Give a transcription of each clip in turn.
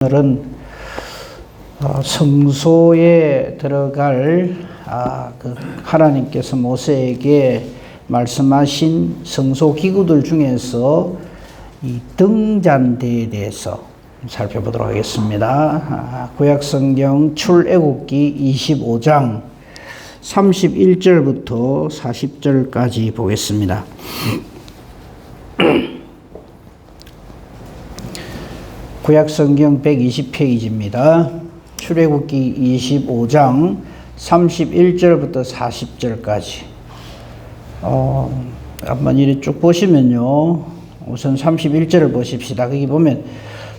오늘은 성소에 들어갈 그 하나님께서 모세에게 말씀하신 성소 기구들 중에서 이 등잔대에 대해서 살펴보도록 하겠습니다. 구약성경 출애굽기 25장 31절부터 40절까지 보겠습니다. 구약성경 120페이지입니다. 출애굽기 25장 31절부터 40절까지. 한번 이렇게 쭉 보시면요. 우선 31절을 보십시다. 거기 보면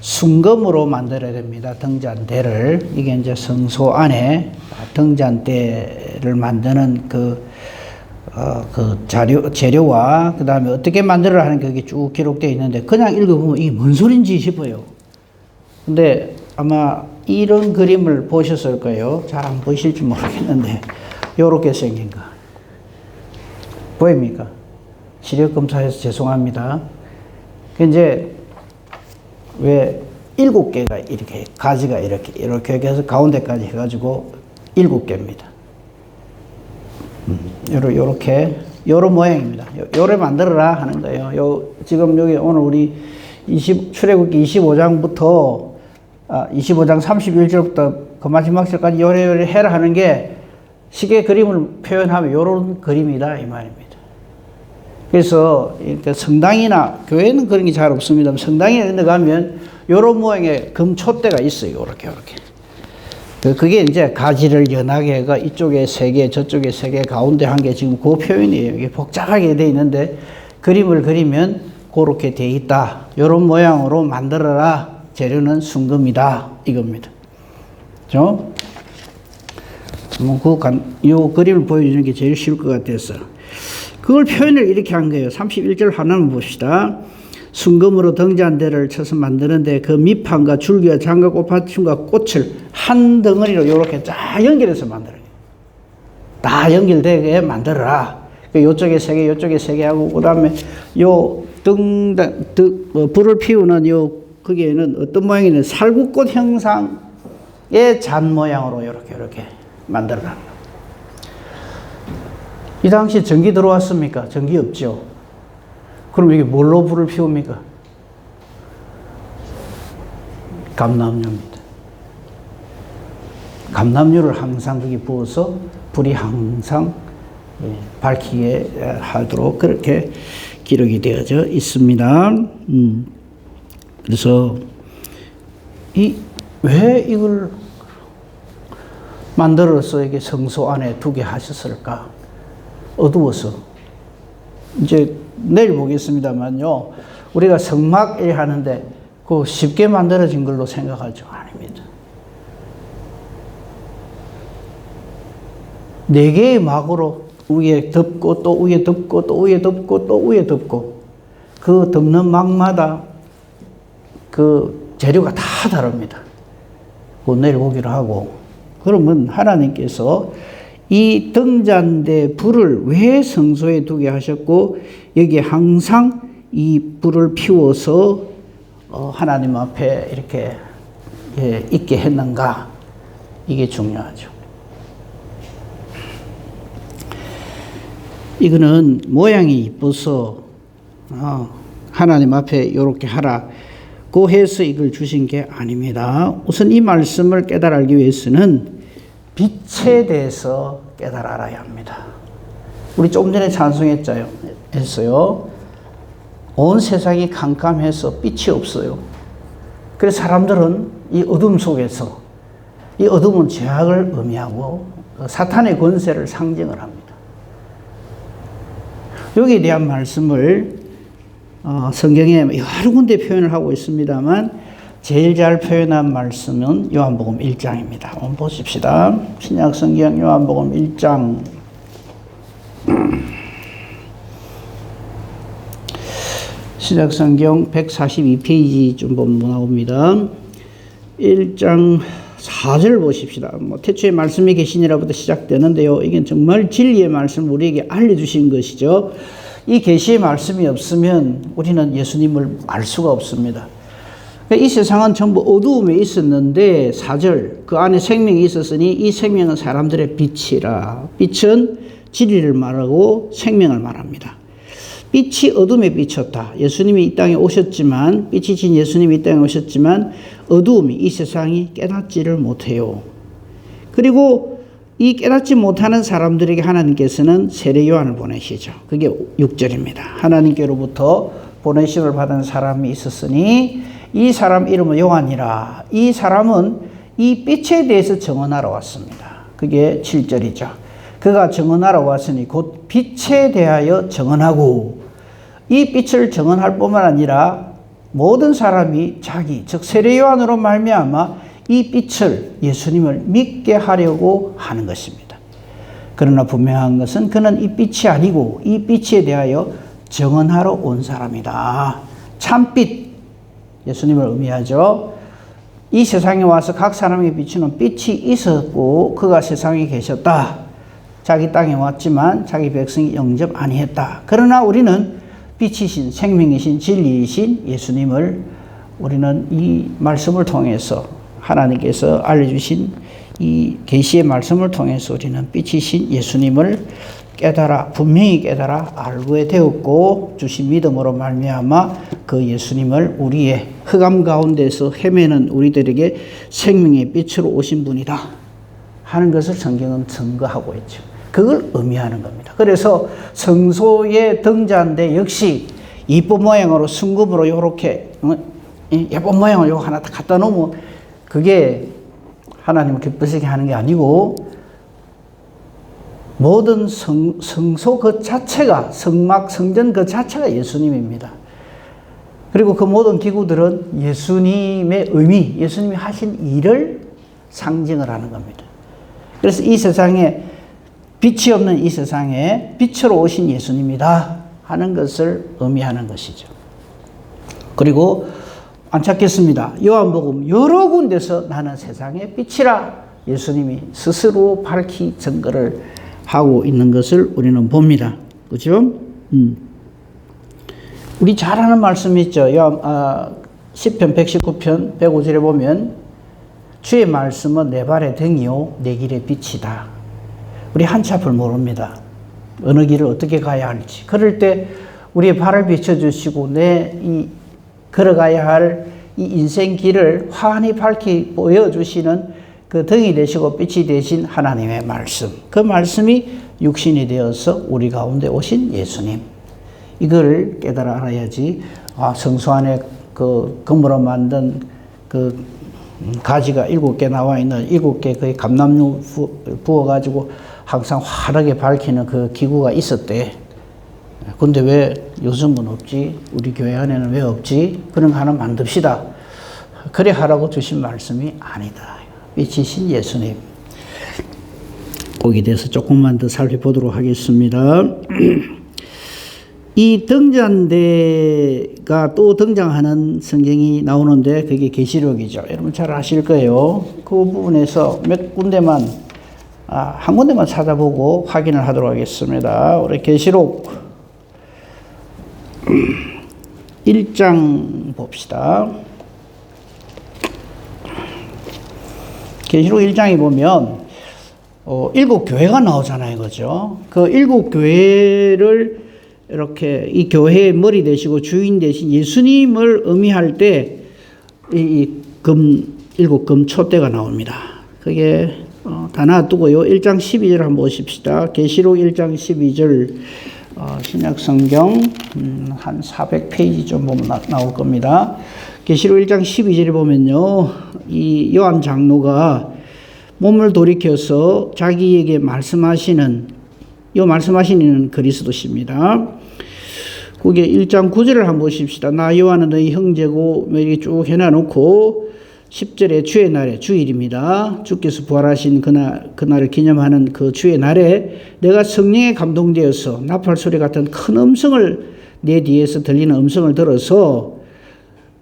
순금으로 만들어야 됩니다. 등잔대를. 이게 이제 성소 안에 등잔대를 만드는 재료와 그 다음에 어떻게 만들어야 하는 게 여기 쭉 기록되어 있는데 그냥 읽어보면 이게 뭔 소린지 싶어요. 근데 아마 이런 그림을 보셨을 거예요. 잘 안 보이실지 모르겠는데 요렇게 생긴 거 보입니까? 시력검사해서 죄송합니다. 이제 왜 7개가 이렇게 가지가 이렇게 해서 가운데까지 해가지고 7개입니다. 요런 모양입니다. 요래 만들어라 하는 거예요. 지금 여기 오늘 우리 출애굽기 25장부터 25장 31절부터 그 마지막 절까지 요래 해라 하는 게 시계 그림을 표현하면 요런 그림이다 이 말입니다. 그래서 성당이나 교회는 그런 게 잘 없습니다. 성당에 이런 데 가면 요런 모양의 금촛대가 있어요. 요렇게. 그게 이제 가지를 연하게 해가 이쪽에 3개, 저쪽에 3개, 가운데 1개 지금 그 표현이에요. 이게 복잡하게 돼 있는데 그림을 그리면 그렇게 돼 있다. 요런 모양으로 만들어라. 재료는 순금이다. 이겁니다. 그죠? 요 그림을 보여주는 게 제일 쉬울 것 같아서. 그걸 표현을 이렇게 한 거예요. 31절 하나만 봅시다. 순금으로 등잔대를 쳐서 만드는데 그 밑판과 줄기와 장과 꽃받침과 꽃을 한 덩어리로 이렇게 쫙 연결해서 만들어요. 다 연결되게 만들어라. 요쪽에 3개, 요쪽에 3개 하고, 그 다음에 요 불을 피우는 거기에는 어떤 모양이냐면 살구꽃 형상의 잔 모양으로 이렇게 만들어라. 이 당시 전기 들어왔습니까? 전기 없죠. 그럼 이게 뭘로 불을 피웁니까? 감람유입니다. 감람유를 항상 거기 부어서 불이 항상 밝히게 하도록 그렇게 기록이 되어져 있습니다. 그래서 왜 이걸 만들어서 이게 성소 안에 두게 하셨을까? 어두워서. 이제 내일 보겠습니다만요. 우리가 성막 하는데 그 쉽게 만들어진 걸로 생각하죠. 아닙니다. 4개의 막으로 위에 덮고 또 위에 덮고 또 위에 덮고 또 위에 덮고 그 덮는 막마다 그 재료가 다 다릅니다. 그 내일 보기로 하고. 그러면 하나님께서 이 등잔대 불을 왜 성소에 두게 하셨고 여기에 항상 이 불을 피워서 하나님 앞에 이렇게 있게 했는가? 이게 중요하죠. 이거는 모양이 이뻐서 하나님 앞에 이렇게 하라고 해서 이걸 주신 게 아닙니다. 우선 이 말씀을 깨달아 알기 위해서는 빛에 대해서 깨달아 알아야 합니다. 우리 조금 전에 찬송했어요. 온 세상이 캄캄해서 빛이 없어요. 그래서 사람들은 이 어둠 속에서, 이 어둠은 죄악을 의미하고 사탄의 권세를 상징을 합니다. 여기에 대한 말씀을 성경에 여러 군데 표현을 하고 있습니다만 제일 잘 표현한 말씀은 요한복음 1장입니다. 한번 보십시다. 신약성경 요한복음 1장 신약성경 142페이지 좀 보면 나옵니다. 1장 4절 보십시다. 태초에 말씀이 계시니라부터 시작되는데요. 이게 정말 진리의 말씀을 우리에게 알려주신 것이죠. 이 계시의 말씀이 없으면 우리는 예수님을 알 수가 없습니다. 이 세상은 전부 어두움에 있었는데 4절 그 안에 생명이 있었으니 이 생명은 사람들의 빛이라. 빛은 진리를 말하고 생명을 말합니다. 빛이 어둠에 비쳤다. 예수님이 이 땅에 오셨지만 빛이신 예수님이 이 땅에 오셨지만 어두움이 이 세상이 깨닫지를 못해요. 그리고 이 깨닫지 못하는 사람들에게 하나님께서는 세례 요한을 보내시죠. 그게 6절입니다. 하나님께로부터 보내심을 받은 사람이 있었으니 이 사람 이름은 요한이라. 이 사람은 이 빛에 대해서 증언하러 왔습니다. 그게 7절이죠. 그가 증언하러 왔으니 곧 빛에 대하여 증언하고 이 빛을 증언할 뿐만 아니라 모든 사람이 자기 즉 세례 요한으로 말미암아 이 빛을 예수님을 믿게 하려고 하는 것입니다. 그러나 분명한 것은 그는 이 빛이 아니고 이 빛에 대하여 증언하러 온 사람이다. 참빛 예수님을 의미하죠. 이 세상에 와서 각 사람에게 비추는 빛이 있었고 그가 세상에 계셨다. 자기 땅에 왔지만 자기 백성이 영접 아니했다. 그러나 우리는 빛이신 생명이신 진리이신 예수님을 우리는 이 말씀을 통해서 하나님께서 알려주신 이 계시의 말씀을 통해서 우리는 빛이신 예수님을 분명히 깨달아 알게 되었고 주신 믿음으로 말미암아 그 예수님을 우리의 흑암 가운데서 헤매는 우리들에게 생명의 빛으로 오신 분이다 하는 것을 성경은 증거하고 있죠. 그걸 의미하는 겁니다. 그래서 성소에 등잔대 역시 이쁜 모양으로 순금으로 이렇게 예쁜 모양을 요거 하나 갖다 놓으면 그게 하나님을 기쁘시게 하는 게 아니고 모든 성소 그 자체가 성막 성전 그 자체가 예수님입니다. 그리고 그 모든 기구들은 예수님의 의미, 예수님이 하신 일을 상징을 하는 겁니다. 그래서 이 세상에 빛이 없는 이 세상에 빛으로 오신 예수님이다 하는 것을 의미하는 것이죠. 그리고 안 찾겠습니다. 요한복음 여러 군데서 나는 세상의 빛이라 예수님이 스스로 밝히 증거를 하고 있는 것을 우리는 봅니다. 그렇죠? 우리 잘 아는 말씀이 있죠. 시편 119편 105절에 보면 주의 말씀은 내 발의 등이요 내 길의 빛이다. 우리 한치 앞을 모릅니다. 어느 길을 어떻게 가야 할지. 그럴 때 우리의 발을 비춰주시고 걸어가야 할 이 인생 길을 환히 밝히 보여주시는 그 등이 되시고 빛이 되신 하나님의 말씀. 그 말씀이 육신이 되어서 우리 가운데 오신 예수님. 이걸 깨달아 알아야지. 성소 안에 그 금으로 만든 그 가지가 7개 나와 있는 7개 그 감람유 부어가지고 항상 환하게 밝히는 그 기구가 있었대. 근데 왜 요즘은 없지? 우리 교회 안에는 왜 없지? 그런 거 하나 만듭시다. 그래 하라고 주신 말씀이 아니다. 빛이신 예수님. 거기에 대해서 조금만 더 살펴보도록 하겠습니다. 이 등잔대가 또 등장하는 성경이 나오는데 그게 계시록이죠. 여러분 잘 아실 거예요. 그 부분에서 몇 군데만 한 군데만 찾아보고 확인을 하도록 하겠습니다. 우리 계시록 1장 봅시다. 계시록 1장에 보면 7교회가 나오잖아요. 그죠? 그 7교회를 이렇게 이 교회의 머리 되시고 주인 되신 예수님을 의미할 때 이 7금 촛대가 나옵니다. 그게 다 놔두고요. 1장 12절 한번 보십시다. 계시록 1장 12절 신약성경 한 400페이지 좀 보면 나올 겁니다. 계시록 1장 12절에 보면요. 이 요한 장로가 몸을 돌이켜서 자기에게 말씀하시는 그리스도십니다. 그게 1장 9절을 한번 보십시다. 나 요한은 너희 형제고 이렇게 쭉 해놔놓고 10절에 주의 날에 주일입니다. 주께서 부활하신 그날을 기념하는 그 주의 날에 내가 성령에 감동되어서 나팔 소리 같은 큰 음성을 내 뒤에서 들리는 음성을 들어서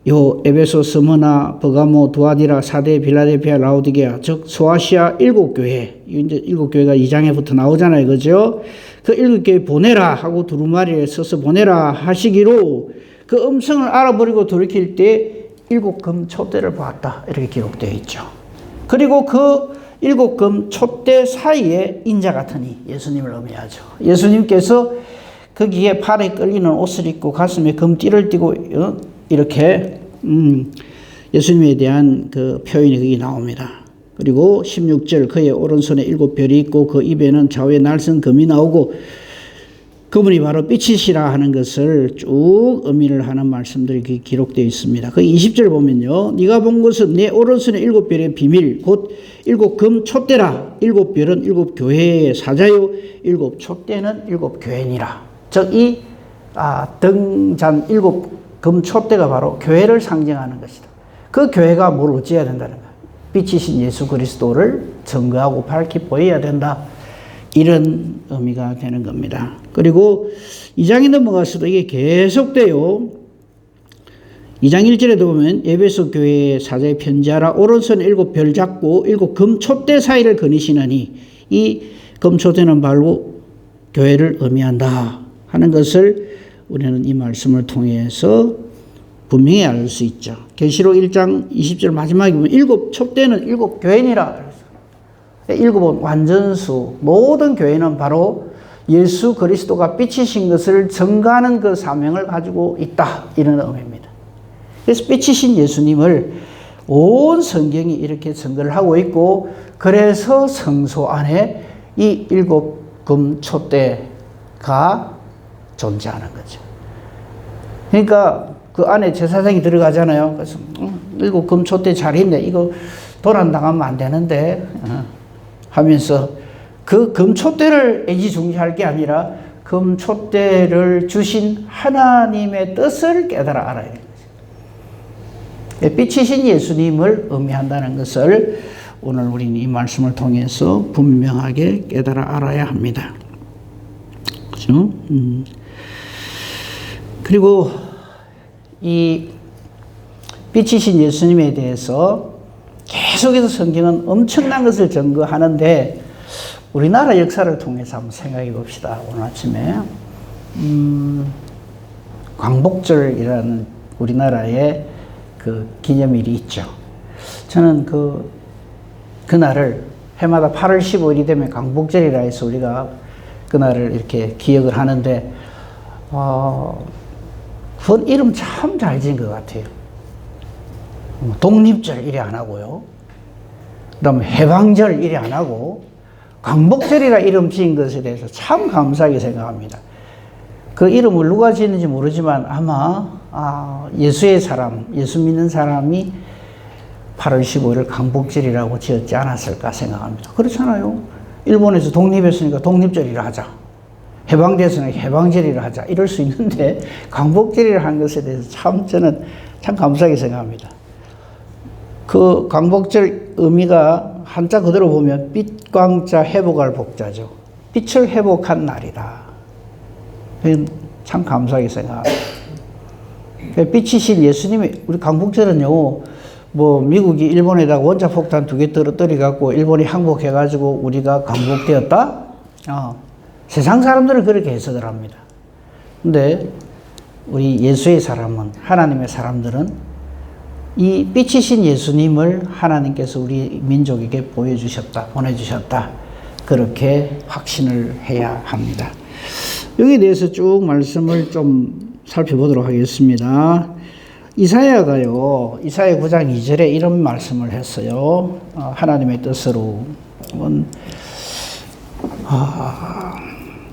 요 에베소, 스무나, 버가모, 두아디라, 사데, 빌라델피아, 라오디게아 즉 소아시아 7교회 이제 7교회가 2장에부터 나오잖아요. 그죠? 그 7교회 보내라 하고 두루마리에 써서 보내라 하시기로 그 음성을 알아버리고 돌이킬 때 일곱 금 촛대를 보았다. 이렇게 기록되어 있죠. 그리고 그 일곱 금 촛대 사이에 인자 같으니 예수님을 의미하죠. 예수님께서 거기에 팔에 끌리는 옷을 입고 가슴에 금띠를 띠고 이렇게 예수님에 대한 그 표현이 거기 나옵니다. 그리고 16절 그의 오른손에 일곱 별이 있고 그 입에는 좌우에 날선 금이 나오고 그분이 바로 빛이시라 하는 것을 쭉 의미를 하는 말씀들이 기록되어 있습니다. 그 20절 보면요. 네가 본 것은 내 오른손에 일곱 별의 비밀 곧 일곱 금 촛대라. 일곱 별은 일곱 교회의 사자요 일곱 촛대는 일곱 교회니라. 즉 이 등잔 일곱 금 촛대가 바로 교회를 상징하는 것이다. 그 교회가 뭘 어찌해야 된다는 거야. 빛이신 예수 그리스도를 증거하고 밝히 보여야 된다. 이런 의미가 되는 겁니다. 그리고 2장에 넘어가서도 이게 계속돼요. 2장 1절에도 보면 에베소 교회의 사자의 편지하라. 오른손에 일곱 별 잡고 일곱 금 촛대 사이를 거니시나니 이 금 촛대는 바로 교회를 의미한다 하는 것을 우리는 이 말씀을 통해서 분명히 알 수 있죠. 계시록 1장 20절 마지막에 보면 일곱 촛대는 일곱 교회니라. 일곱은 완전수. 모든 교회는 바로 예수 그리스도가 빛이신 것을 증거하는 그 사명을 가지고 있다. 이런 의미입니다. 그래서 빛이신 예수님을 온 성경이 이렇게 증거를 하고 있고 그래서 성소 안에 이 일곱 금 촛대가 존재하는 거죠. 그러니까 그 안에 제사장이 들어가잖아요. 그래서 일곱 금 촛대 잘 있네. 이거 도난당하면 안 되는데 하면서 그 금촛대를 애지중지할 게 아니라 금촛대를 주신 하나님의 뜻을 깨달아 알아야 되는 거죠. 빛이신 예수님을 의미한다는 것을 오늘 우리는 이 말씀을 통해서 분명하게 깨달아 알아야 합니다. 그죠? 그리고 이 빛이신 예수님에 대해서 계속해서 성경은 엄청난 것을 증거하는데 우리나라 역사를 통해서 한번 생각해 봅시다. 오늘 아침에 광복절이라는 우리나라의 그 기념일이 있죠. 저는 그날을 해마다 8월 15일이 되면 광복절이라 해서 우리가 그날을 이렇게 기억을 하는데 그건 이름 참 잘 지은 것 같아요. 독립절 이래 안 하고요. 그 다음에 해방절 이래 안 하고 광복절이라 이름 지은 것에 대해서 참 감사하게 생각합니다. 그 이름을 누가 지었는지 모르지만 아마 예수의 사람, 예수 믿는 사람이 8월 15일을 광복절이라고 지었지 않았을까 생각합니다. 그렇잖아요. 일본에서 독립했으니까 독립절이라 하자. 해방됐으니까 해방절이라 하자. 이럴 수 있는데 광복절이라 한 것에 대해서 저는 참 감사하게 생각합니다. 그 광복절 의미가 한자 그대로 보면 빛광자 회복할 복자죠. 빛을 회복한 날이다. 참 감사하게 생각합니다. 빛이신 예수님이 우리 광복절은요. 뭐 미국이 일본에다가 원자폭탄 2개 떨어뜨려갖고 일본이 항복해가지고 우리가 광복되었다? 세상 사람들은 그렇게 해석을 합니다. 근데 우리 예수의 사람은 하나님의 사람들은 이 빛이신 예수님을 하나님께서 우리 민족에게 보내주셨다. 그렇게 확신을 해야 합니다. 여기에 대해서 쭉 말씀을 좀 살펴보도록 하겠습니다. 이사야가요, 이사야 9장 2절에 이런 말씀을 했어요. 하나님의 뜻으로.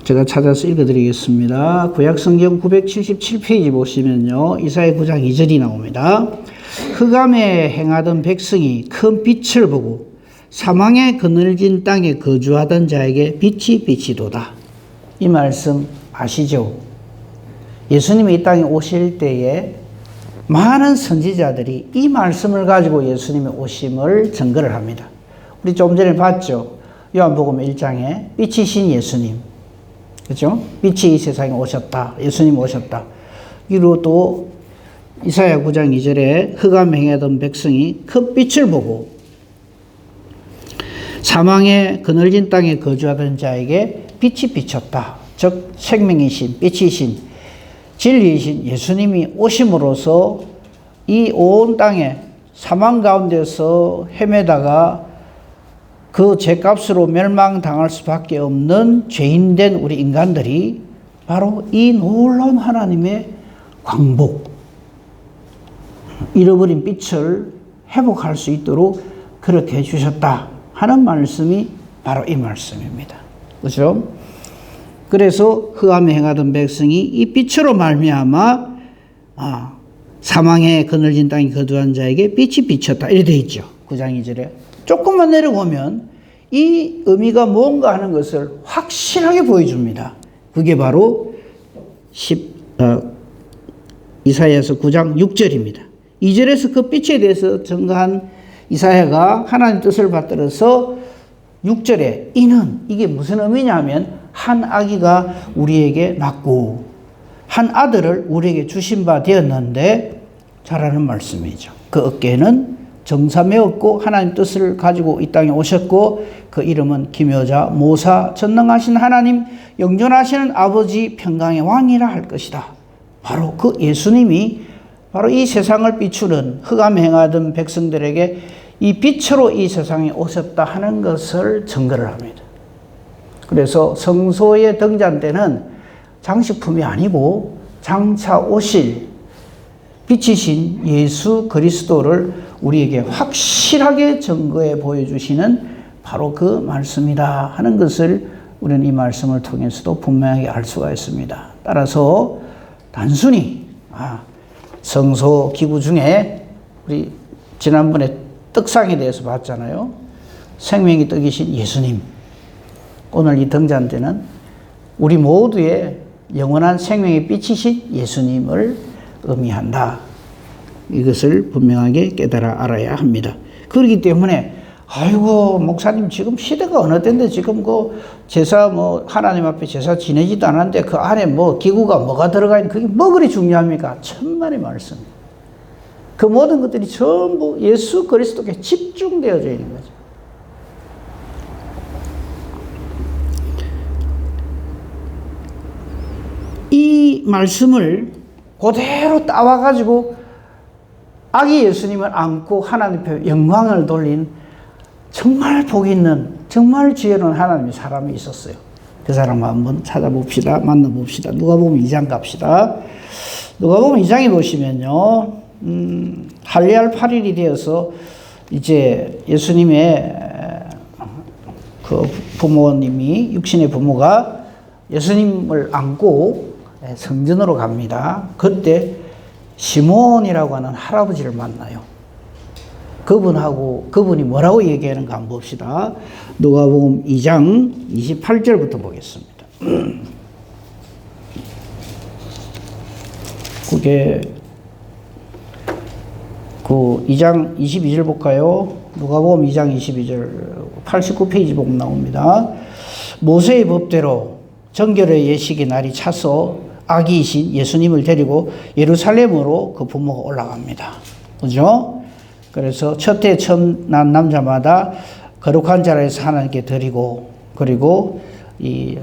제가 찾아서 읽어드리겠습니다. 구약성경 977페이지 보시면요. 이사야 9장 2절이 나옵니다. 흑암에 행하던 백성이 큰 빛을 보고 사망의 그늘진 땅에 거주하던 자에게 빛이 비치도다. 이 말씀 아시죠? 예수님이 이 땅에 오실 때에 많은 선지자들이 이 말씀을 가지고 예수님의 오심을 증거를 합니다. 우리 좀 전에 봤죠? 요한복음 1장에 빛이신 예수님. 그렇죠? 빛이 이 세상에 오셨다. 예수님 오셨다. 이로 또 이사야 9장 2절에 흑암에 행하던 백성이 큰 빛을 보고 사망의 그늘진 땅에 거주하던 자에게 빛이 비쳤다. 즉 생명이신 빛이신 진리이신 예수님이 오심으로써 이 온 땅에 사망 가운데서 헤매다가 그 죄값으로 멸망당할 수밖에 없는 죄인된 우리 인간들이 바로 이 놀라운 하나님의 광복, 잃어버린 빛을 회복할 수 있도록 그렇게 해주셨다 하는 말씀이 바로 이 말씀입니다. 그렇죠? 그래서 흑암에 행하던 백성이 이 빛으로 말미암아 사망에 그늘진 땅에 거주한 자에게 빛이 비쳤다. 이렇게 되어 있죠. 9장 2절에. 조금만 내려보면 이 의미가 뭔가 하는 것을 확실하게 보여줍니다. 그게 바로 이사야서 9장 6절입니다. 2절에서 그 빛에 대해서 증거한 이사야가 하나님 뜻을 받들어서 6절에 이게 무슨 의미냐면 한 아기가 우리에게 낳고 한 아들을 우리에게 주신 바 되었는데 잘하는 말씀이죠. 그 어깨에는 정사매었고 하나님 뜻을 가지고 이 땅에 오셨고 그 이름은 기묘자 모사 전능하신 하나님 영존하시는 아버지 평강의 왕이라 할 것이다. 바로 그 예수님이 바로 이 세상을 비추는 흑암 행하던 백성들에게 이 빛으로 이 세상에 오셨다 하는 것을 증거를 합니다. 그래서 성소에 등잔 때는 장식품이 아니고 장차 오실 빛이신 예수 그리스도를 우리에게 확실하게 증거해 보여주시는 바로 그 말씀이다 하는 것을 우리는 이 말씀을 통해서도 분명하게 알 수가 있습니다. 따라서 단순히 성소 기구 중에 우리 지난번에 떡상에 대해서 봤잖아요. 생명의 떡이신 예수님. 오늘 이 등잔대는 우리 모두의 영원한 생명의 빛이신 예수님을 의미한다. 이것을 분명하게 깨달아 알아야 합니다. 그렇기 때문에 아이고 목사님 지금 시대가 어느 때인데 지금 그 제사 하나님 앞에 제사 지내지도 않았는데 그 안에 기구가 뭐가 들어가 있는 그게 뭐 그리 중요합니까? 천만의 말씀. 그 모든 것들이 전부 예수 그리스도께 집중되어져 있는 거죠. 이 말씀을 그대로 따와가지고 아기 예수님을 안고 하나님 앞에 영광을 돌린 정말 복 있는 정말 지혜로운 하나님의 사람이 있었어요. 그 사람을 한번 찾아봅시다. 만나봅시다. 누가복음 2장 갑시다. 누가복음 2장에 보시면요. 할례할 8일이 되어서 이제 예수님의 그 부모님이 육신의 부모가 예수님을 안고 성전으로 갑니다. 그때 시몬이라고 하는 할아버지를 만나요. 그분이 뭐라고 얘기하는가 한번 봅시다. 누가복음 2장 28절부터 보겠습니다. 그게 그 2장 22절 볼까요? 누가복음 2장 22절 89페이지 보면 나옵니다. 모세의 법대로 정결의 예식의 날이 차서 아기이신 예수님을 데리고 예루살렘으로 그 부모가 올라갑니다. 그죠? 그래서 첫해 처음 난 남자마다 거룩한 자리에서 하나님께 드리고 그리고 이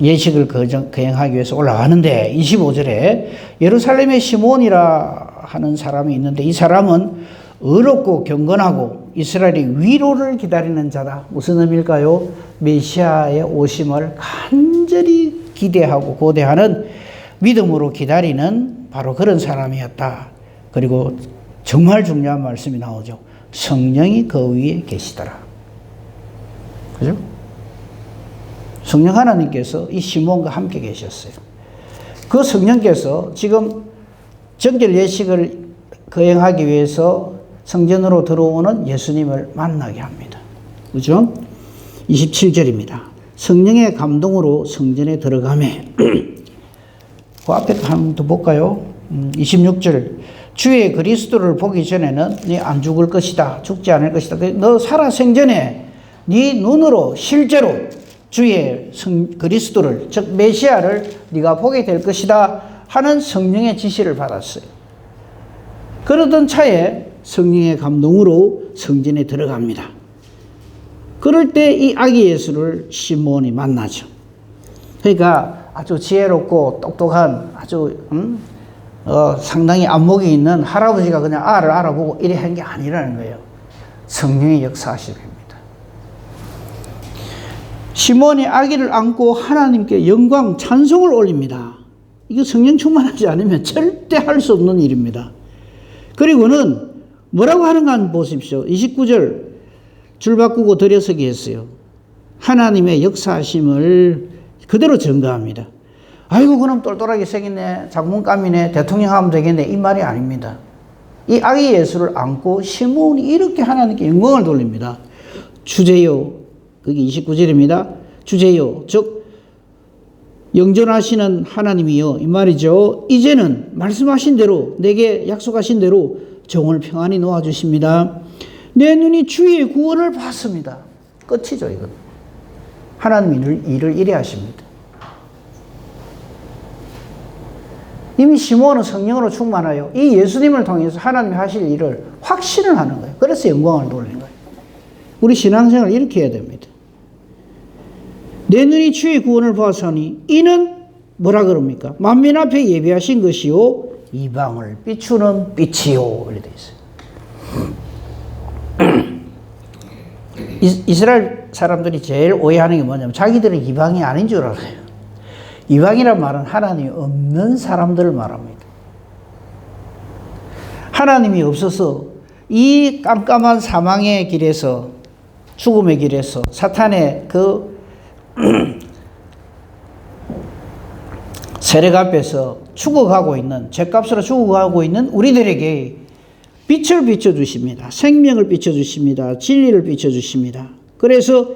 예식을 거행하기 위해서 올라가는데 25절에 예루살렘에 시몬이라 하는 사람이 있는데 이 사람은 의롭고 경건하고 이스라엘의 위로를 기다리는 자다. 무슨 의미일까요? 메시아의 오심을 간절히 기대하고 고대하는 믿음으로 기다리는 바로 그런 사람이었다. 그리고 정말 중요한 말씀이 나오죠. 성령이 그 위에 계시더라. 그죠? 성령 하나님께서 이 시몬과 함께 계셨어요. 그 성령께서 지금 정결 예식을 거행하기 위해서 성전으로 들어오는 예수님을 만나게 합니다. 그죠? 27절입니다. 성령의 감동으로 성전에 들어가매 그 앞에 한번 더 볼까요? 26절 주의 그리스도를 보기 전에는 네 안 죽을 것이다. 죽지 않을 것이다. 너 살아 생전에 네 눈으로 실제로 주의 그리스도를 즉 메시아를 네가 보게 될 것이다 하는 성령의 지시를 받았어요. 그러던 차에 성령의 감동으로 성전에 들어갑니다. 그럴 때 이 아기 예수를 시몬이 만나죠. 그러니까 아주 지혜롭고 똑똑한 아주 상당히 안목이 있는 할아버지가 그냥 알을 알아보고 이래 한 게 아니라는 거예요. 성령의 역사하심입니다. 시몬이 아기를 안고 하나님께 영광, 찬송을 올립니다. 이거 성령 충만하지 않으면 절대 할 수 없는 일입니다. 그리고는 뭐라고 하는가 한번 보십시오. 29절 줄 바꾸고 들여서기 했어요. 하나님의 역사하심을 그대로 증거합니다. 아이고 그럼 똘똘하게 생겼네, 장문감이네, 대통령 하면 되겠네, 이 말이 아닙니다. 이 아기 예수를 안고 시몬이 이렇게 하나님께 영광을 돌립니다. 주제요, 그게 29절입니다. 주제요, 즉 영존하시는 하나님이요, 이 말이죠. 이제는 말씀하신 대로, 내게 약속하신 대로 정을 평안히 놓아주십니다. 내 눈이 주의 구원을 봤습니다. 끝이죠, 이건. 하나님이 일을 이래 하십니다. 이미 시몬은 성령으로 충만하여 이 예수님을 통해서 하나님이 하실 일을 확신을 하는 거예요. 그래서 영광을 돌리는 거예요. 우리 신앙생활을 이렇게 해야 됩니다. 내 눈이 주의 구원을 보았으니 이는 뭐라 그럽니까? 만민 앞에 예비하신 것이요 이방을 비추는 빛이요, 이렇게 되어 있어요. 이스라엘 사람들이 제일 오해하는 게 뭐냐면 자기들은 이방이 아닌 줄 알아요. 이방이란 말은 하나님이 없는 사람들을 말합니다. 하나님이 없어서 이 깜깜한 사망의 길에서, 죽음의 길에서, 사탄의 그 세력 앞에서 죽어가고 있는, 죄값으로 죽어가고 있는 우리들에게 빛을 비춰주십니다. 생명을 비춰주십니다. 진리를 비춰주십니다. 그래서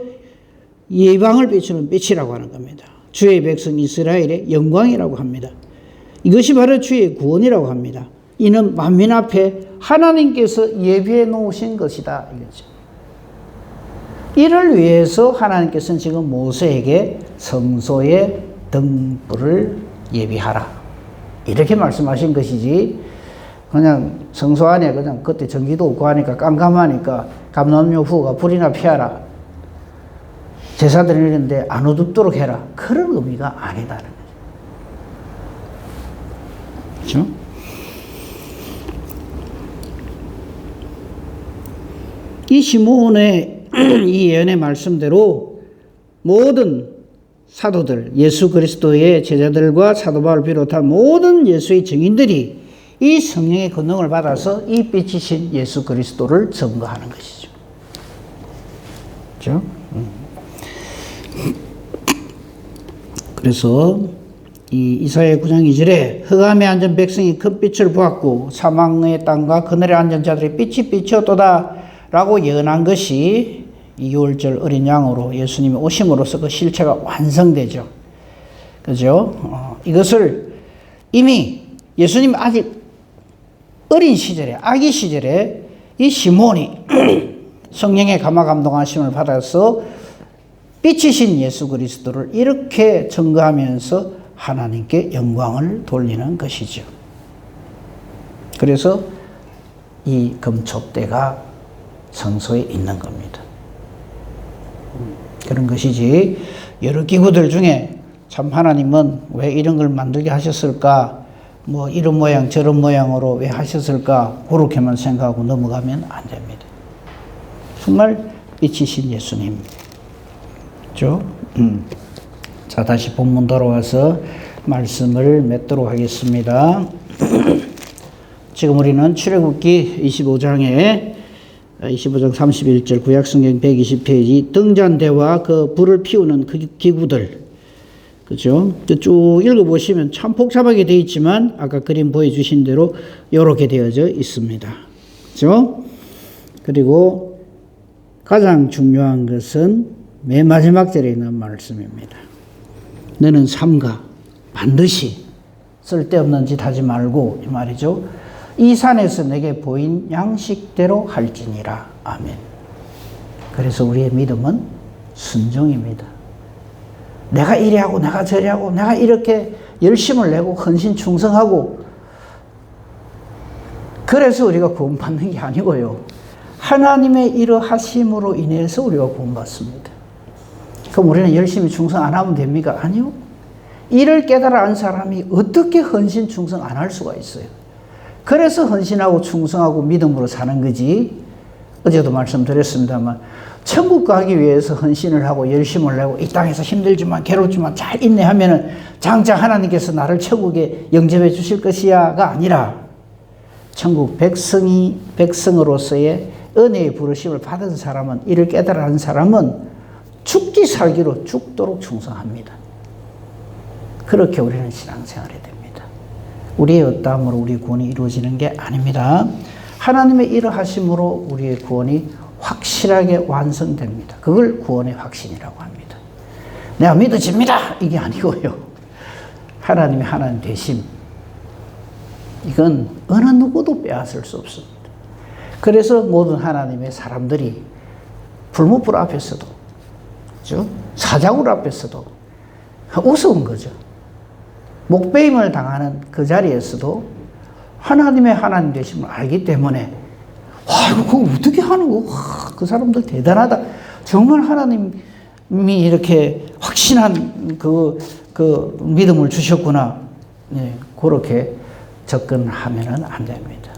예방을 비추는 빛이라고 하는 겁니다. 주의 백성 이스라엘의 영광이라고 합니다. 이것이 바로 주의 구원이라고 합니다. 이는 만민 앞에 하나님께서 예비해 놓으신 것이다, 이거죠. 이를 위해서 하나님께서는 지금 모세에게 성소의 등불을 예비하라, 이렇게 말씀하신 것이지, 그냥 성소 안에 그냥 그때 전기도 없고 하니까 깜깜하니까 감람용 후가 불이나 피하라, 제사 드리는데 안 어둡도록 해라, 그런 의미가 아니다는 거죠. 그렇죠? 이 시몬의 이 예언의 말씀대로 모든 사도들, 예수 그리스도의 제자들과 사도 바울을 비롯한 모든 예수의 증인들이 이 성령의 권능을 받아서 이 빛이신 예수 그리스도를 증거하는 것이죠. 그렇죠? 그래서 이 이사야 9장 2절에 흑암에 앉은 백성이 큰 빛을 보았고 사망의 땅과 그늘에 앉은 자들의 빛이 비추었도다 라고 예언한 것이 이 6월절 어린 양으로 예수님이 오심으로써 그 실체가 완성되죠. 그죠? 이것을 이미 예수님 아직 어린 시절에, 아기 시절에 이 시몬이 성령의 감화 감동하심을 받아서 빛이신 예수 그리스도를 이렇게 증거하면서 하나님께 영광을 돌리는 것이죠. 그래서 이 금촉대가 성소에 있는 겁니다. 그런 것이지, 여러 기구들 중에 참 하나님은 왜 이런 걸 만들게 하셨을까, 뭐 이런 모양 저런 모양으로 왜 하셨을까, 그렇게만 생각하고 넘어가면 안 됩니다. 정말 빛이신 예수님. 그렇죠? 자, 다시 본문 돌아와서 말씀을 맺도록 하겠습니다. 지금 우리는 출애굽기 25장 31절 구약성경 120페이지 등잔대와 그 불을 피우는 그 기구들, 그죠? 쭉 읽어보시면 참 복잡하게 되어 있지만 아까 그림 보여주신 대로 이렇게 되어져 있습니다. 그죠? 그리고 가장 중요한 것은 맨 마지막 절에 있는 말씀입니다. 너는 삼가 반드시 쓸데없는 짓 하지 말고, 이 말이죠. 이 산에서 내게 보인 양식대로 할지니라. 아멘. 그래서 우리의 믿음은 순종입니다. 내가 이래 하고 내가 저래 하고 내가 이렇게 열심을 내고 헌신 충성하고, 그래서 우리가 구원받는 게 아니고요. 하나님의 이러하심으로 인해서 우리가 구원받습니다. 그럼 우리는 열심히 충성 안 하면 됩니까? 아니요. 이를 깨달아 안 사람이 어떻게 헌신 충성 안 할 수가 있어요. 그래서 헌신하고 충성하고 믿음으로 사는 거지. 어제도 말씀드렸습니다만 천국 가기 위해서 헌신을 하고 열심을 내고 이 땅에서 힘들지만 괴롭지만 잘 인내하면은 장차 하나님께서 나를 천국에 영접해 주실 것이야가 아니라 천국 백성으로서의 은혜의 부르심을 받은 사람은, 이를 깨달아 한 사람은 죽기 살기로 죽도록 충성합니다. 그렇게 우리는 신앙생활이 됩니다. 우리의 어떠함으로 우리의 구원이 이루어지는 게 아닙니다. 하나님의 이러하심으로 우리의 구원이 확실하게 완성됩니다. 그걸 구원의 확신이라고 합니다. 내가 믿어집니다 이게 아니고요. 하나님의 하나님 되심, 이건 어느 누구도 빼앗을 수 없습니다. 그래서 모든 하나님의 사람들이 불못불 앞에서도, 그렇죠? 사자굴 앞에서도 우스운 거죠. 목베임을 당하는 그 자리에서도 하나님의 하나님 되심을 알기 때문에, 와, 이거 그거 어떻게 하는 거? 와, 그 사람들 대단하다. 정말 하나님이 이렇게 확신한 그 믿음을 주셨구나. 네, 그렇게 접근하면은 안 됩니다.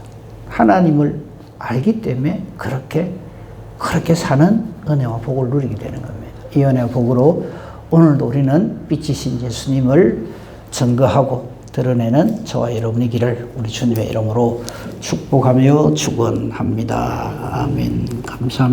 하나님을 알기 때문에 그렇게 사는 은혜와 복을 누리게 되는 겁니다. 이 은혜와 복으로 오늘도 우리는 빛이신 예수님을 증거하고 드러내는 저와 여러분이기를 우리 주님의 이름으로 축복하며 축원합니다. 아멘. 감사합니다.